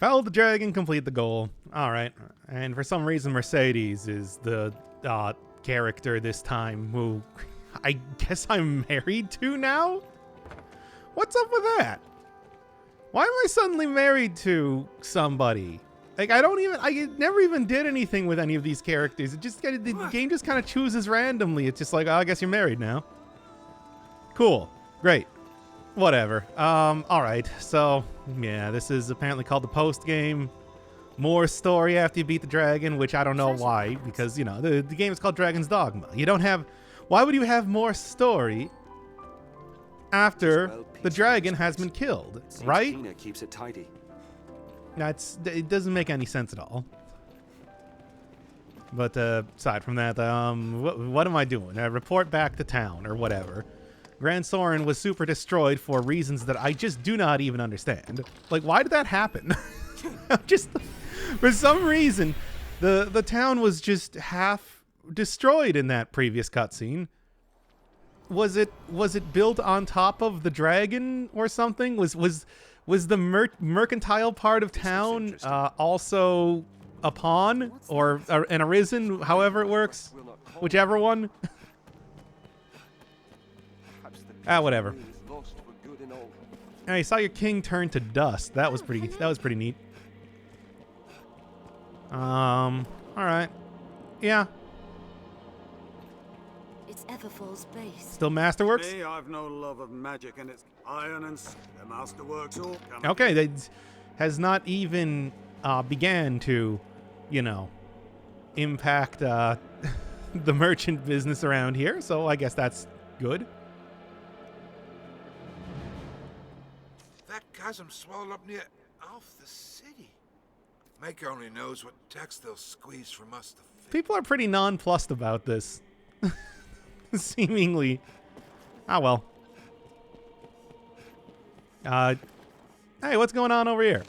Fell the dragon, complete the goal. All right. And for some reason, Mercedes is the character this time who I guess I'm married to now? What's up with that? Why am I suddenly married to somebody? Like, I never even did anything with any of these characters. The game just kind of chooses randomly. It's just like, oh, I guess you're married now. Cool. Great. Whatever. All right. So, yeah, this is apparently called the post game. More story after you beat the dragon, which I don't know why, because, you know, the game is called Dragon's Dogma. Why would you have more story after the dragon has been killed, right? Tina keeps it tidy. It doesn't make any sense at all. But aside from that, what am I doing? Report back to town or whatever. Grand Soren was super destroyed for reasons that I just do not even understand. Like, why did that happen? For some reason, the town was just half destroyed in that previous cutscene. Was it built on top of the dragon or something? Was the mercantile part of town also a pawn or an arisen, however it works, whichever one? Whatever. I saw your king turn to dust. That was pretty neat. All right. Yeah. It's Everfall's base. Still Masterworks? Me, I've no love of magic, and it's iron and the Masterworks all come. Okay, that has not even began to, you know, impact the merchant business around here, so I guess that's good. That chasm swelled up near half the city. Maker only knows what tax they'll squeeze from us to fit. People are pretty nonplussed about this. Seemingly. Ah, well. Hey, what's going on over here?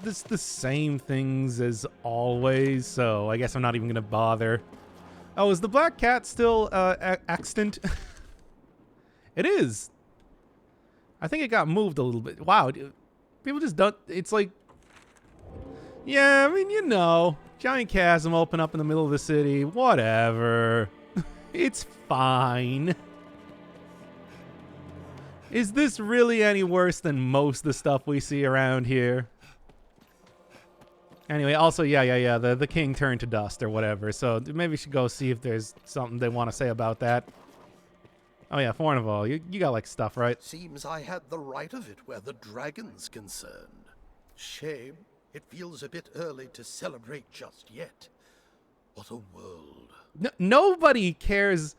This the same things as always, so I guess I'm not even gonna bother. Oh, is the black cat still extant? It is. I think it got moved a little bit. Wow, people just don't. It's like, yeah, I mean, you know, giant chasm open up in the middle of the city. Whatever. It's fine. Is this really any worse than most of the stuff we see around here? Anyway, also, yeah. The king turned to dust or whatever. So maybe we should go see if there's something they want to say about that. Oh yeah, Fornival, you got like stuff, right? Seems I had the right of it where the dragon's concerned. Shame. It feels a bit early to celebrate just yet. What a world. Nobody cares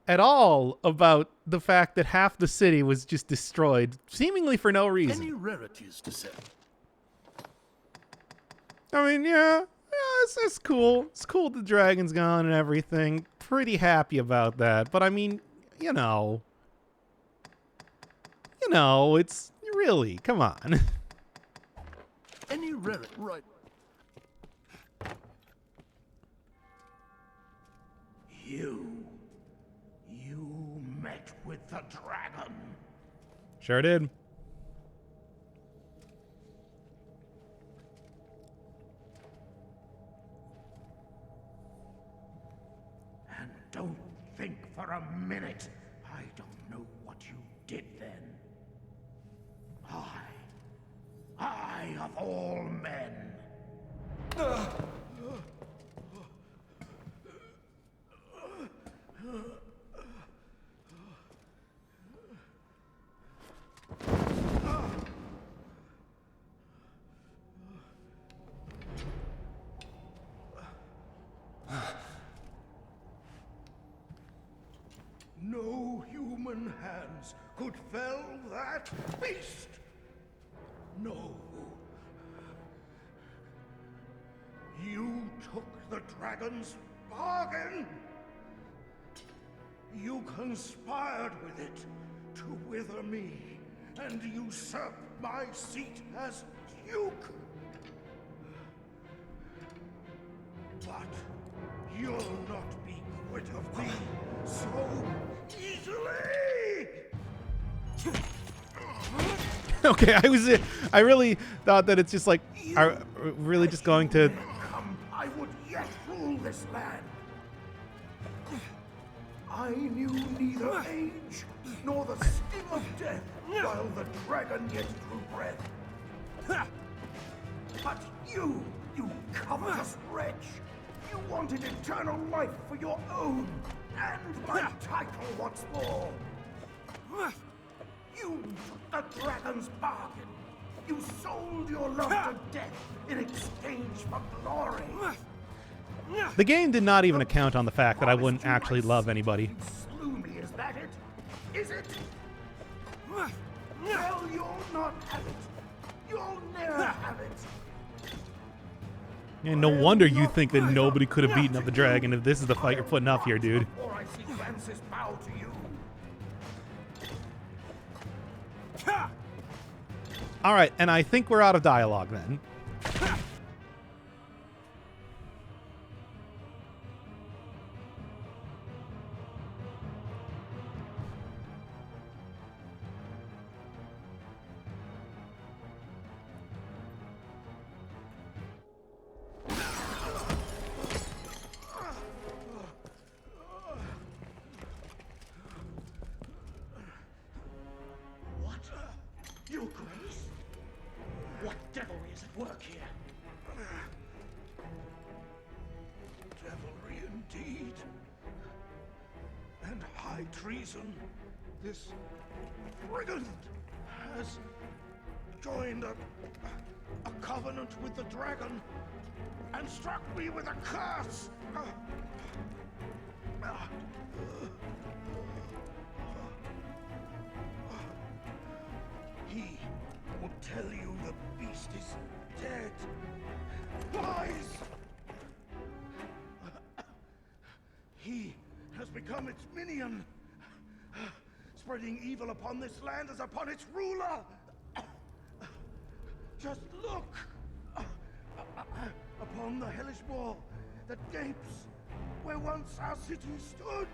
at all about the fact that half the city was just destroyed, seemingly for no reason. Any rarities to sell? I mean, yeah, it's cool. It's cool the dragon's gone and everything. Pretty happy about that. But I mean, you know, it's really, come on. Any rarity, right? You met with the dragon. Sure did. And don't think for a minute I don't know what you did then. I of all men. No human hands could fell that beast. No. You took the dragon's bargain. You conspired with it to wither me and usurp my seat as Duke. But you'll not be quit of me so easily! Okay, I really thought that it's just like, are we really just going to... Come, I would yet rule this land. I knew neither age nor the sting of death while the dragon yet drew breath. But you covetous wretch, you wanted eternal life for your own, and my title once more. You took the dragon's bargain. You sold your love to death in exchange for glory. The game did not even account on the fact that I wouldn't actually love anybody. You slew me, is that it? Is it? Well, you'll not have it. You'll never have it. And no wonder you think that nobody could have beaten up the dragon if this is the fight you're putting up here, dude. Before I see Francis bow to you. All right, and I think we're out of dialogue then. What? Your Grace? What devilry is at work here? Devilry indeed. And high treason. This brigand has joined a covenant with the dragon and struck me with a curse. He will tell you the beast is dead. Lies! He has become its minion, spreading evil upon this land as upon its ruler. Just look upon the hellish wall that gapes where once our city stood,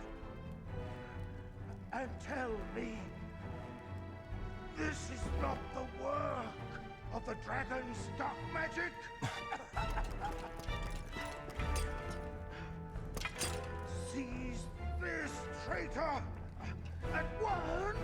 and tell me this is not the work of the dragon's dark magic. Seize this traitor at once.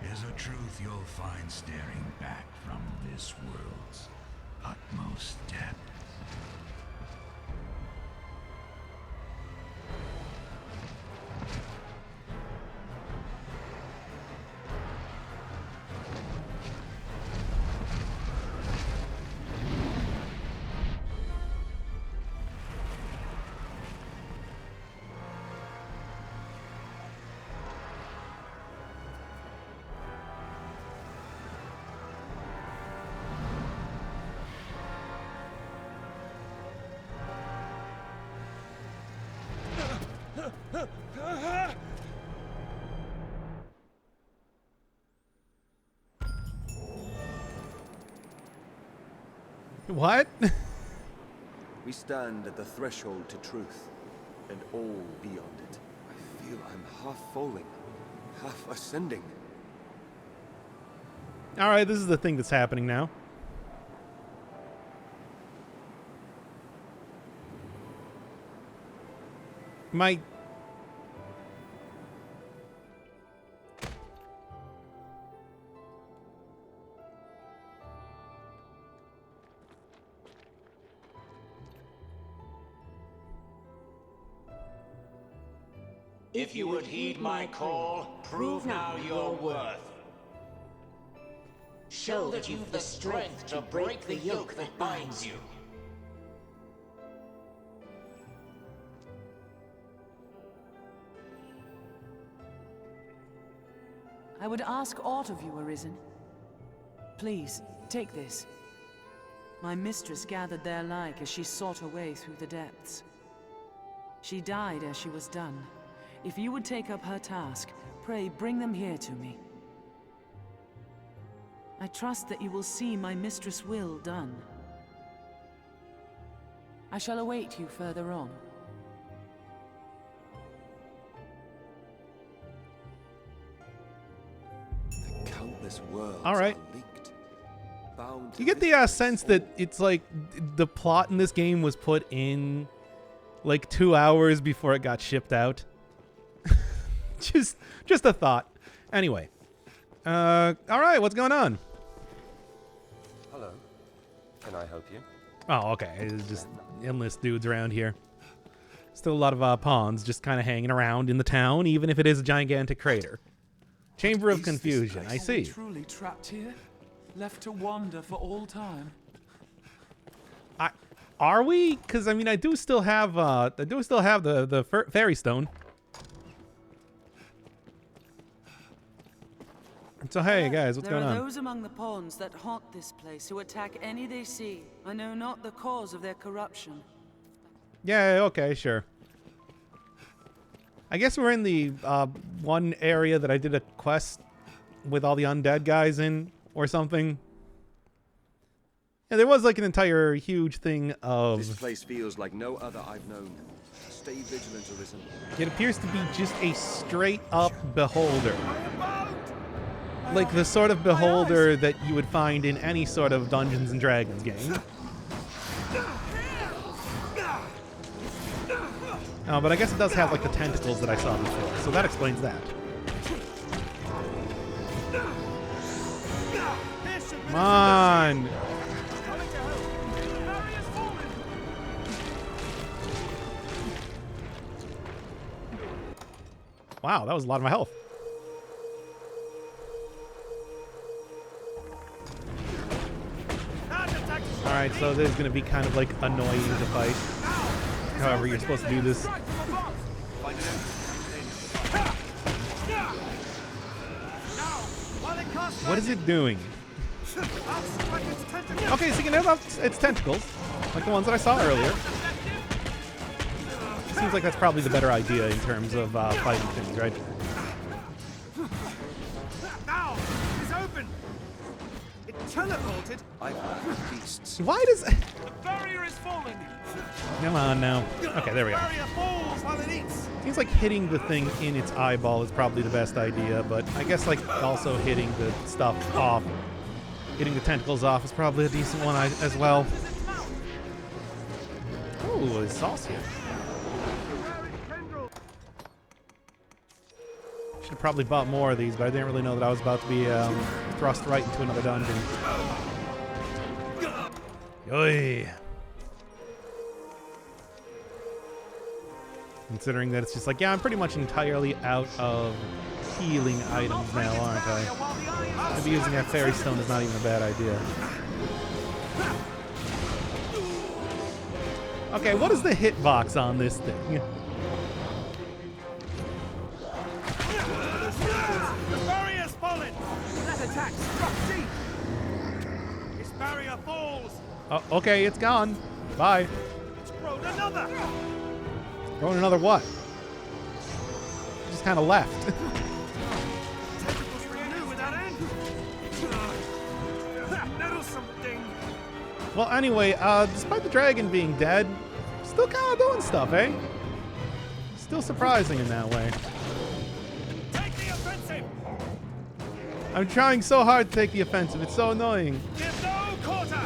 There's a truth you'll find staring back from this world's utmost depths. What? We stand at the threshold to truth, and all beyond it. I feel I'm half falling, half ascending. All right, this is the thing that's happening now. My... If you would heed my call, prove now your worth. Show that you've the strength to break the yoke that binds you. I would ask aught of you, Arisen. Please, take this. My mistress gathered their like as she sought her way through the depths. She died as she was done. If you would take up her task, pray bring them here to me. I trust that you will see my mistress' will done. I shall await you further on. The countless worlds All right. are linked, bound to You get the this sense that it's like the plot in this game was put in like 2 hours before it got shipped out. just a thought. Anyway. All right, what's going on? Hello. Can I help you? Oh, okay. It's just endless dudes around here. Still a lot of pawns just kind of hanging around in the town, even if it is a gigantic crater. Chamber of Confusion. I see. Truly trapped here, left to wander for all time. Are we? Because I mean, I do still have the fairy stone. So hey guys, what's going on? There are those among the pawns that haunt this place who attack any they see. I know not the cause of their corruption. Yeah, okay, sure. I guess we're in the one area that I did a quest with all the undead guys in, or something. Yeah, there was like an entire huge thing of... This place feels like no other I've known. Stay vigilant, Arisen. It appears to be just a straight-up beholder. Like the sort of beholder that you would find in any sort of Dungeons and Dragons game. Oh, but I guess it does have like the tentacles that I saw before, so that explains that. Come on! Wow, that was a lot of my health. Alright, so this is going to be kind of like annoying to fight. However, you're supposed to do this. What is it doing? Okay, so you can have its tentacles, like the ones that I saw earlier. Seems like that's probably the better idea in terms of fighting things, right? Now, it's open. It teleported. I've heard beasts. Why does... The barrier is falling. Come on now. Okay, there we go. Barrier falls while it eats. Seems like hitting the thing in its eyeball is probably the best idea, but I guess like also hitting the stuff off, hitting the tentacles off is probably a decent one as well. Ooh, it's saucy. Should have probably bought more of these, but I didn't really know that I was about to be thrust right into another dungeon. Yoy. Considering that it's just like, yeah, I'm pretty much entirely out of healing items now, aren't I? Maybe using that fairy stone is not even a bad idea. Okay, what is the hitbox on this thing? The barrier's fallen. That attack struck deep. This barrier falls. Oh, okay, it's gone. Bye. It's grown another. Grown another what? Just kind of left. Tentacles renew without end. Meddlesome thing. Well, anyway, despite the dragon being dead, still kind of doing stuff, eh? Still surprising in that way. Take the offensive. I'm trying so hard to take the offensive. It's so annoying. Give no quarter.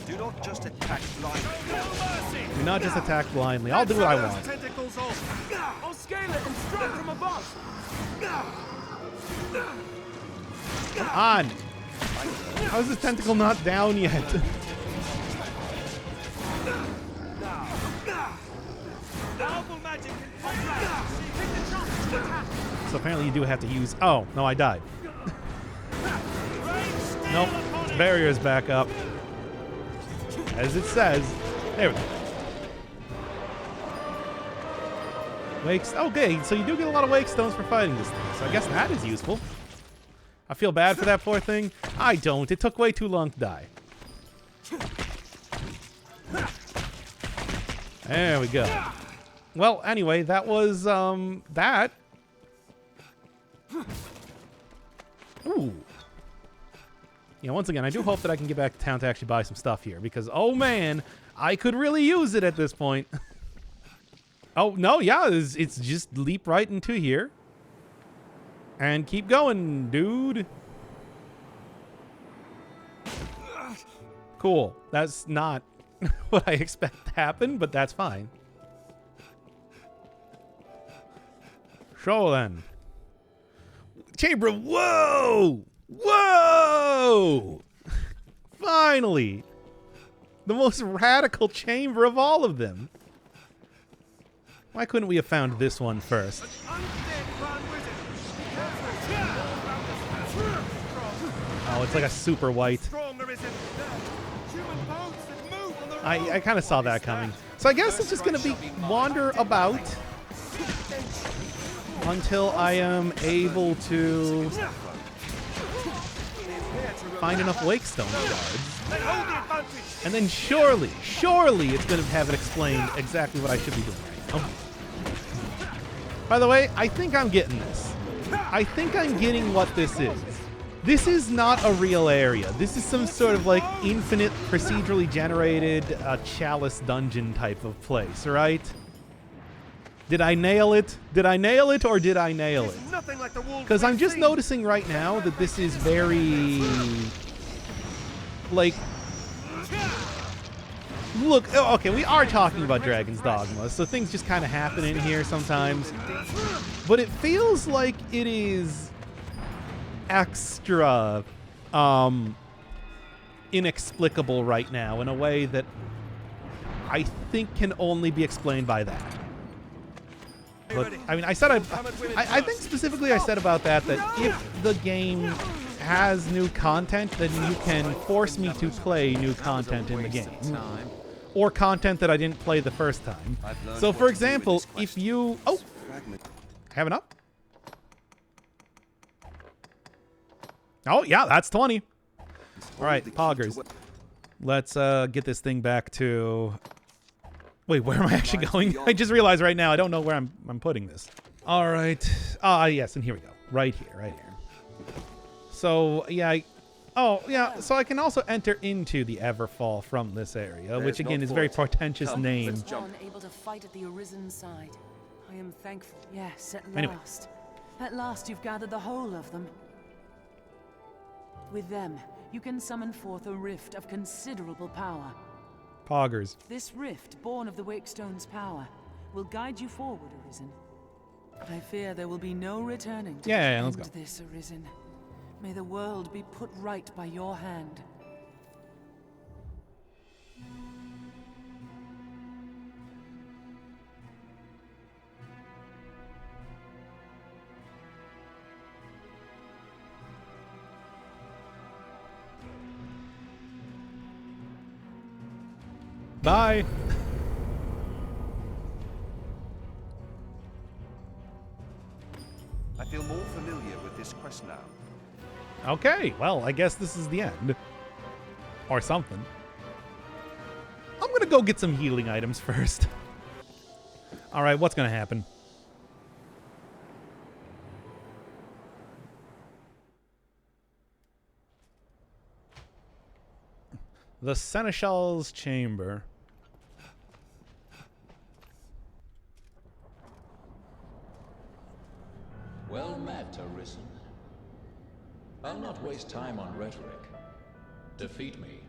Do not just attack blindly. No mercy. Do not just attack blindly. I'll do what I want. Tentacles off. I'll scale it and strike from above. Come on. How is this tentacle not down yet? Powerful magic can contract. So apparently you do have to use... Oh, no, I died. Nope. Barrier's back up. As it says. There we go. Wakes. Okay, so you do get a lot of wake stones for fighting this thing. So I guess that is useful. I feel bad for that poor thing. I don't. It took way too long to die. There we go. Well, anyway, that was, that. Ooh. Yeah, once again, I do hope that I can get back to town to actually buy some stuff here, because, oh man, I could really use it at this point. Oh, no, yeah, it's just leap right into here. And keep going, dude. Cool. That's not what I expect to happen, but that's fine. So then. Chamber, whoa! Whoa! Finally! The most radical chamber of all of them. Why couldn't we have found this one first? Oh, it's like a super white. I kind of saw that coming. So I guess it's just going to be wander about until I am able to find enough wake stone shards. And then surely it's going to have it explained exactly what I should be doing right now. By the way, I think I'm getting this. I think I'm getting what this is. This is not a real area. This is some sort of like infinite procedurally generated chalice dungeon type of place, right? Did I nail it? Did I nail it or did I nail it? Because I'm just noticing right now that this is very... like... Look, oh, okay, we are talking about Dragon's Dogma, so things just kind of happen in here sometimes. But it feels like it is extra inexplicable right now in a way that I think can only be explained by that. But, I mean, I think specifically I said about that if the game has new content, then you can force me to play new content in the game. Or content that I didn't play the first time. So, for example, if you... Oh! Have enough? Oh, yeah, that's 20. All right, poggers. Let's get this thing back to... Wait, where am I actually going? I just realized right now I don't know where I'm putting this. All right. Yes, and here we go. Right here, right here. So, yeah, oh, yeah, so I can also enter into the Everfall from this area, which again is a very portentous name. One able to fight at the Arisen side. I am thankful. Yes, at Anyway. last. At last you've gathered the whole of them. With them, you can summon forth a rift of considerable power. Poggers. This rift, born of the Wakestone's power, will guide you forward, Arisen. I fear there will be no returning to let's go. this, Arisen. May the world be put right by your hand. Bye. I feel more familiar with this quest now. Okay, well, I guess this is the end. Or something. I'm gonna go get some healing items first. Alright, what's gonna happen? The Seneschal's Chamber. Well met, Arisen. I'll not waste time on rhetoric. Defeat me,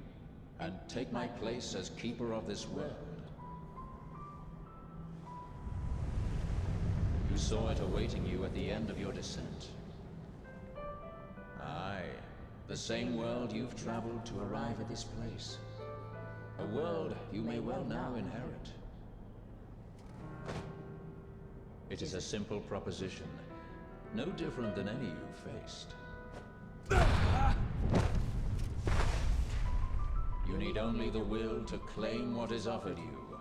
and take my place as keeper of this world. You saw it awaiting you at the end of your descent. Aye, the same world you've traveled to arrive at this place. A world you may well now inherit. It is a simple proposition. No different than any you faced. You need only the will to claim what is offered you.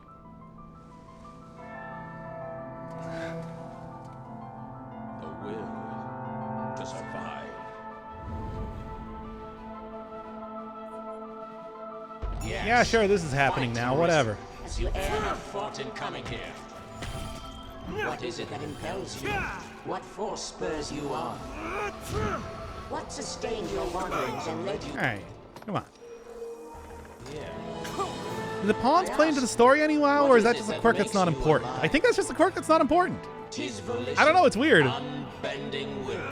The will to survive. Yes. Yeah, sure, this is happening now. Whatever. As you ever have fought in coming here. What is it that impels you? What force spurs you on? What sustained your wanderings and led you? All right, come on. Do the pawns play into the story anywhere, or is that just a quirk that's not important? I think that's just a quirk that's not important. I don't know, it's weird. Unbending will.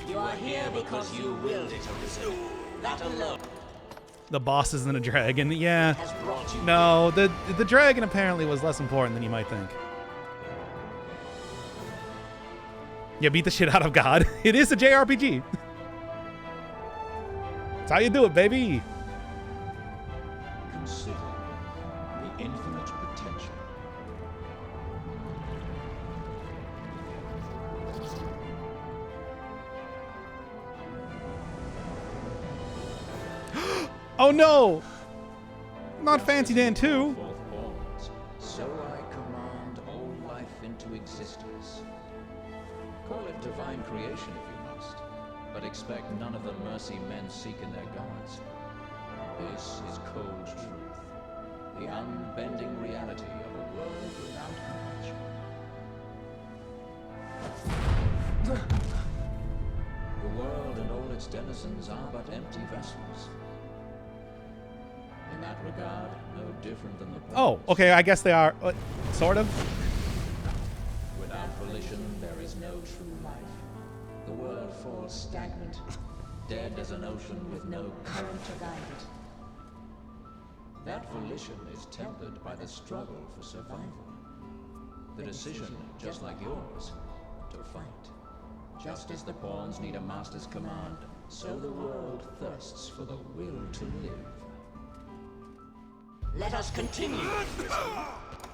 You are here because you willed it, Arisen. That alone. The boss isn't a dragon. Yeah. No, the dragon apparently was less important than you might think. Yeah, beat the shit out of God. It is a JRPG. That's how you do it, baby. Consider the infinite potential. Oh no! Not Fancy Dan 2. So I command all life into existence. Call it divine creation if you must, but expect none of the mercy men seek in their gods. This is cold truth, the unbending reality of a world without compassion. The world and all its denizens are but empty vessels. In that regard, no different than the Oh, okay, I guess they are, sort of. Without volition, there is no true life. The world falls stagnant, dead as an ocean with no current to guide it. That volition is tempered by the struggle for survival. The decision, just like yours, to fight. Just as the pawns need a master's command, so the world thirsts for the will to live. Let us continue.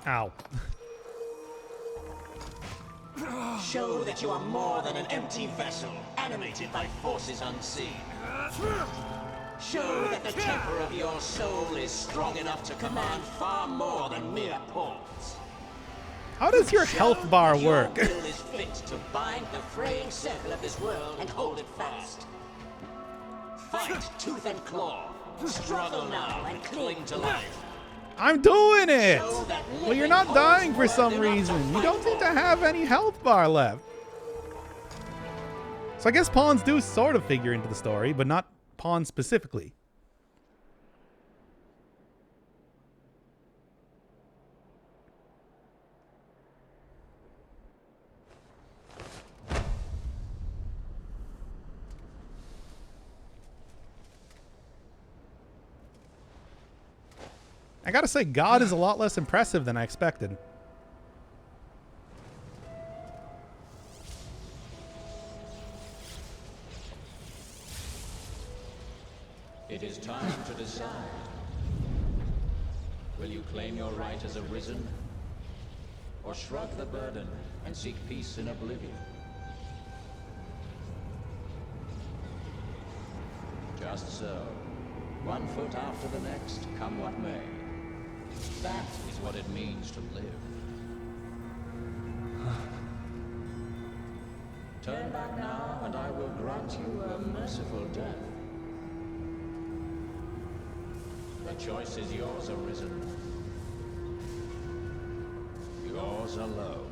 Ow. Show that you are more than an empty vessel, animated by forces unseen. Show that the temper of your soul is strong enough to command far more than mere pawns. How does your health bar work? Your will is fit to bind the fraying circle of this world and hold it fast. Fight tooth and claw. Struggle now and cling to life. I'm doing it! Well, you're not dying for some reason. You don't seem to have any health bar left. So I guess pawns do sort of figure into the story, but not pawns specifically. I gotta say, God is a lot less impressive than I expected. It is time to decide. Will you claim your right as Arisen? Or shrug the burden and seek peace in oblivion? Just so. One foot after the next, come what may. That is what it means to live. Turn back now, and I will grant you a merciful death. The choice is yours, Arisen. Yours alone.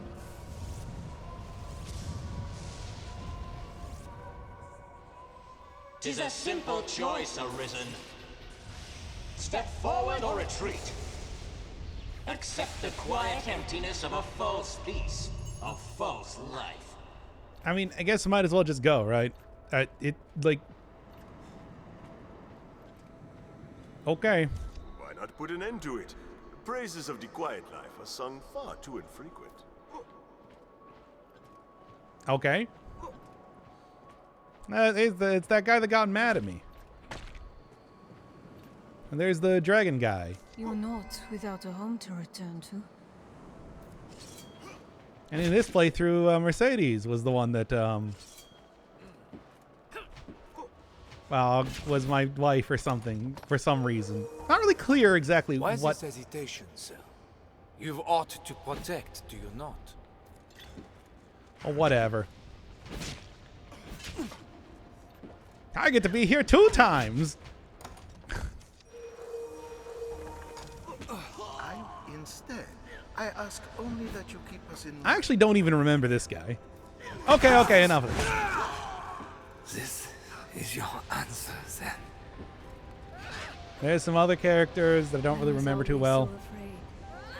'Tis a simple choice, Arisen. Step forward or retreat. Accept the quiet emptiness of a false peace, a false life. I mean, I guess I might as well just go, right? Okay. Why not put an end to it? The praises of the quiet life are sung far too infrequent. Okay. It's that guy that got mad at me. And there's the dragon guy. You're not without a home to return to. And in this playthrough, Mercedes was the one that, well, was my wife or something, for some reason. Not really clear exactly Why what... this hesitation, sir? You've ought to protect, do you not? Oh, whatever. I get to be here 2 times! Instead, I ask only that you keep us in... I actually don't even remember this guy. Okay, okay, enough of this. This is your answer, then. There's some other characters that I don't really remember too well.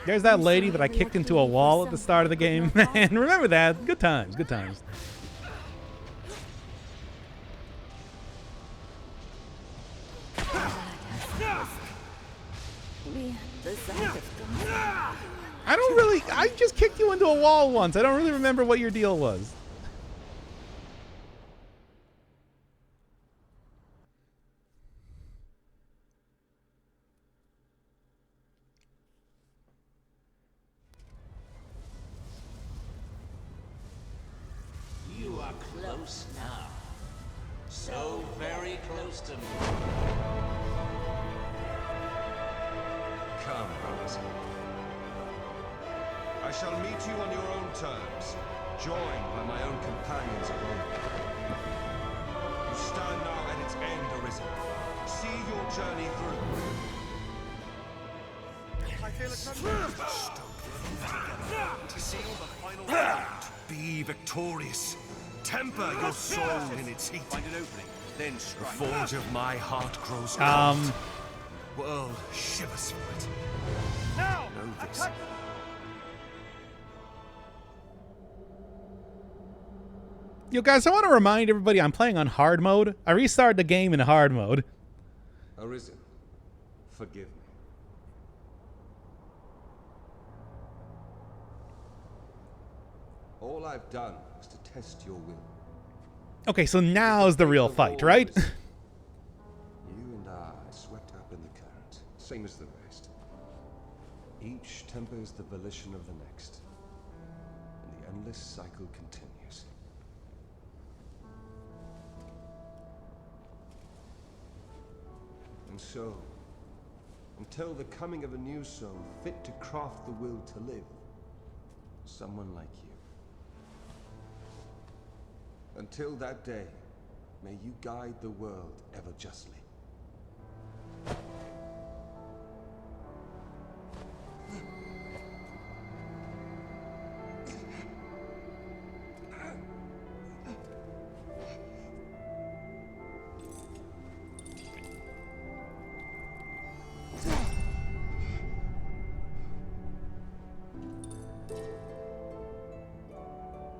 There's that lady that I kicked into a wall at the start of the game. And remember that. Good times, good times. I don't really... I just kicked you into a wall once. I don't really remember what your deal was. You are close now. So very close to me. Come, brothers. I shall meet you on your own terms, joined by my own companions of old. You stand now at its end, Arisen. See your journey through. I feel it To seal the final round. Be victorious. Temper your soul in its heat. Find an opening, then strike. The forge of my heart grows cold. World shivers for it. Now! Know this. Yo, guys, I want to remind everybody I'm playing on hard mode. I restarted the game in hard mode. Arisen, forgive me. All I've done was to test your will. Okay, so now's the real fight, right? You and I swept up in the current, same as the rest. Each tempers the volition of the next, and the endless cycle continues. And so, until the coming of a new soul fit to craft the will to live, someone like you. Until that day, may you guide the world ever justly.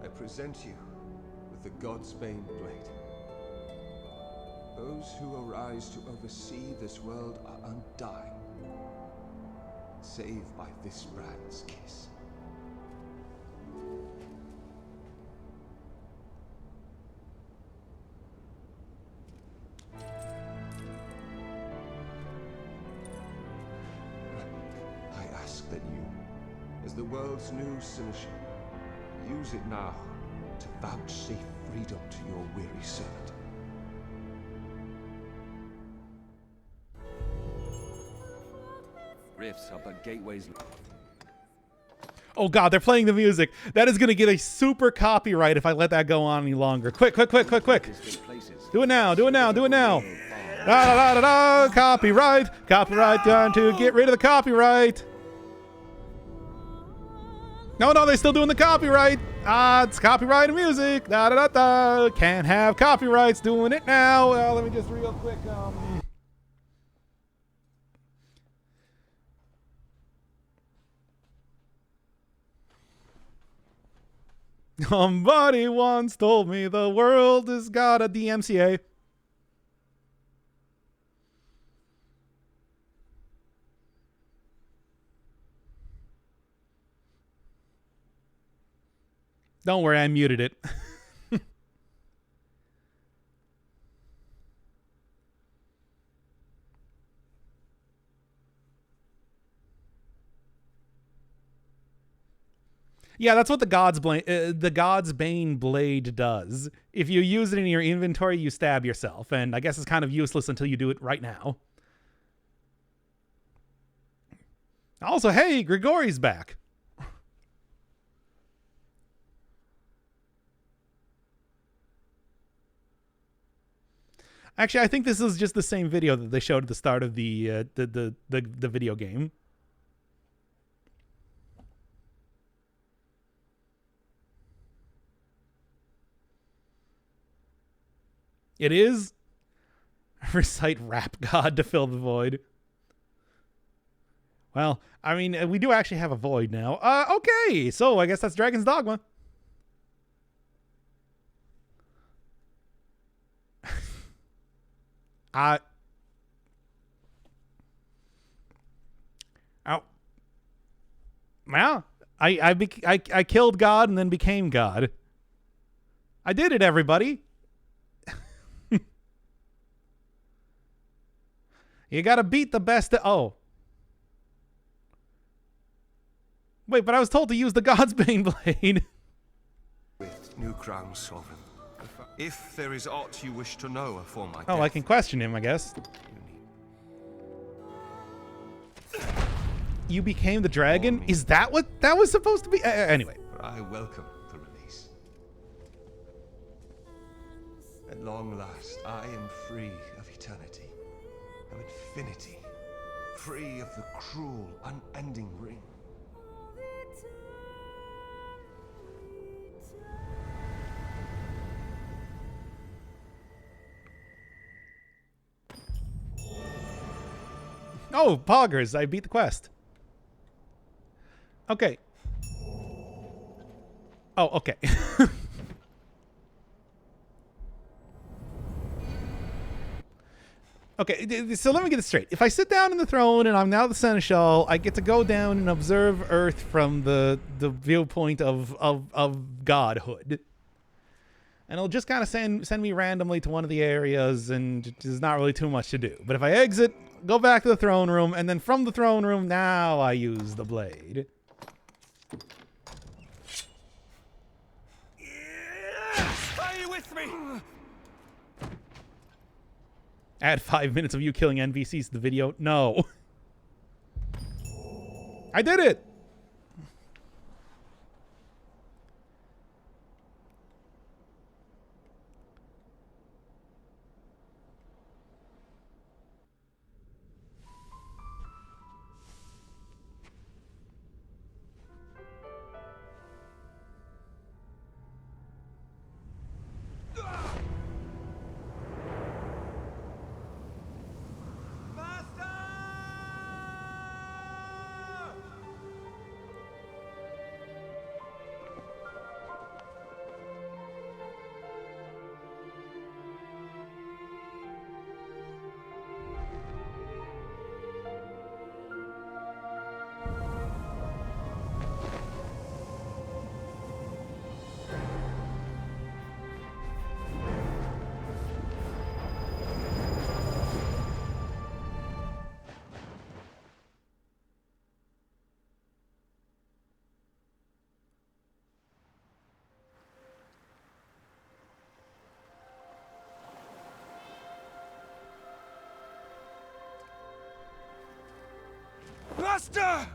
I present you with the Godsbane blade. Those who arise to oversee this world are undying, save by this brand's kiss. I ask that you, as the world's new seneschal, use it now to vouchsafe freedom to your weary servant. Rifts are but gateways. Oh god, they're playing the music. That is gonna get a super copyright if I let that go on any longer. Quick, quick, quick, quick, quick. Do it now, do it now, do it now. Da da da da da, copyright. Copyright, time to get rid of the copyright. No, no, they're still doing the copyright. It's copyrighted music. Da da da da. Can't have copyrights. Doing it now. Well, let me just real quick. Somebody once told me the world has got a DMCA. Don't worry, I muted it. Yeah, that's what the God's Bane blade does. If you use it in your inventory, you stab yourself, and I guess it's kind of useless until you do it right now. Also, hey, Grigori's back. Actually, I think this is just the same video that they showed at the start of the video game. It is. Recite Rap God to fill the void. Well, I mean, we do actually have a void now. Okay, so I guess that's Dragon's Dogma. Ow. Well, I killed God and then became God. I did it, everybody. You gotta beat the best. Oh. Wait, but I was told to use the God's Bane blade. With new crown sovereign. If there is aught you wish to know for my Oh, I can question him, I guess. You became the dragon? Is that what that was supposed to be? Anyway. I welcome the release. At long last, I am free of eternity, of infinity, free of the cruel, unending ring. Oh, Poggers, I beat the quest. Okay. Oh, okay. Okay, so let me get this straight. If I sit down in the throne and I'm now the seneschal, I get to go down and observe Earth from the viewpoint of godhood. And it'll just kind of send me randomly to one of the areas, and there's not really too much to do. But if I exit, go back to the throne room, and then from the throne room, now I use the blade. Stay with me! Add 5 minutes of you killing NPCs to the video? No. I did it! Master!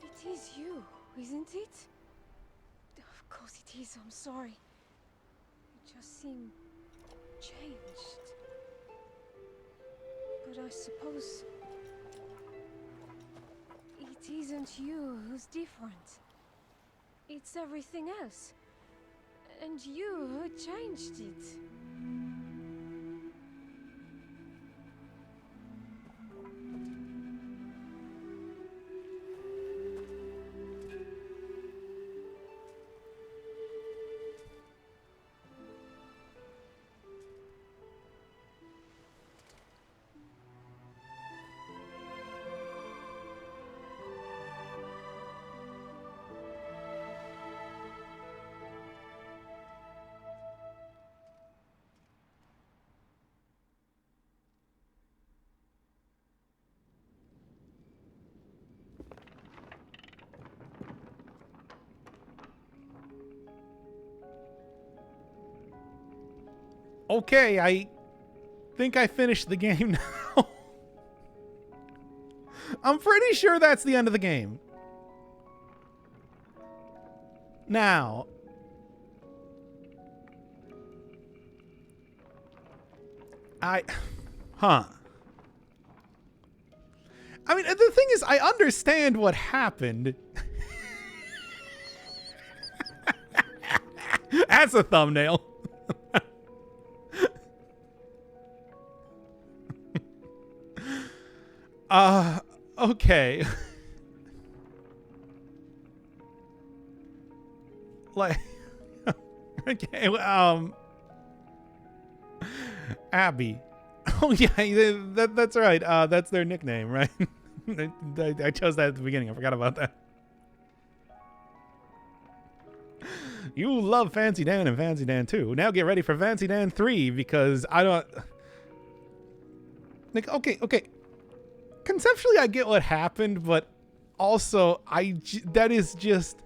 It is you, isn't it? Of course it is, I'm sorry. You just seem changed. But I suppose it isn't you who's different. It's everything else. And you who changed it. Okay, I think I finished the game now. I'm pretty sure that's the end of the game. Now, I mean, the thing is, I understand what happened. That's a thumbnail. Okay. Like, okay, Abby. Oh yeah, that's right. That's their nickname, right? I chose that at the beginning. I forgot about that. You love Fancy Dan and Fancy Dan 2. Now get ready for Fancy Dan 3 because I don't... Like, okay. Conceptually, I get what happened, but also, that is just...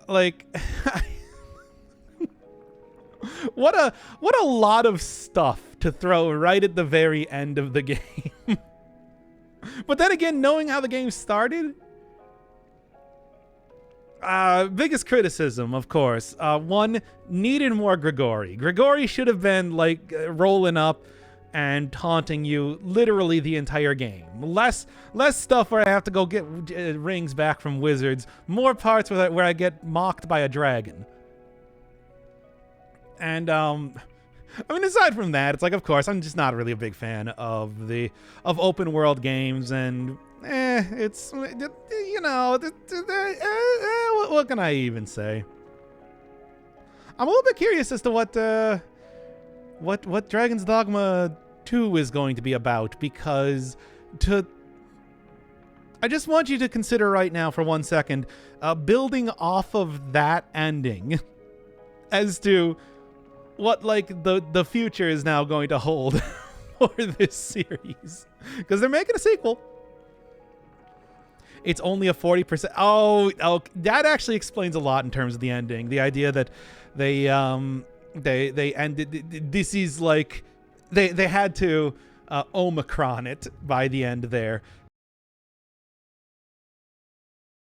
Like... What a lot of stuff to throw right at the very end of the game. But then again, knowing how the game started... biggest criticism, of course. One, needed more Grigori. Grigori should have been, like, rolling up and taunting you literally the entire game. Less stuff where I have to go get rings back from wizards. More parts where I get mocked by a dragon. And, I mean, aside from that, it's like, of course, I'm just not really a big fan of open world games, and it's, you know, what can I even say? I'm a little bit curious as to what Dragon's Dogma 2 is going to be about, because I just want you to consider right now for 1 second, building off of that ending as to what, like, the future is now going to hold for this series. Because they're making a sequel. It's only a 40%. Oh, that actually explains a lot in terms of the ending. The idea that they ended. This is like they had to Omicron it by the end there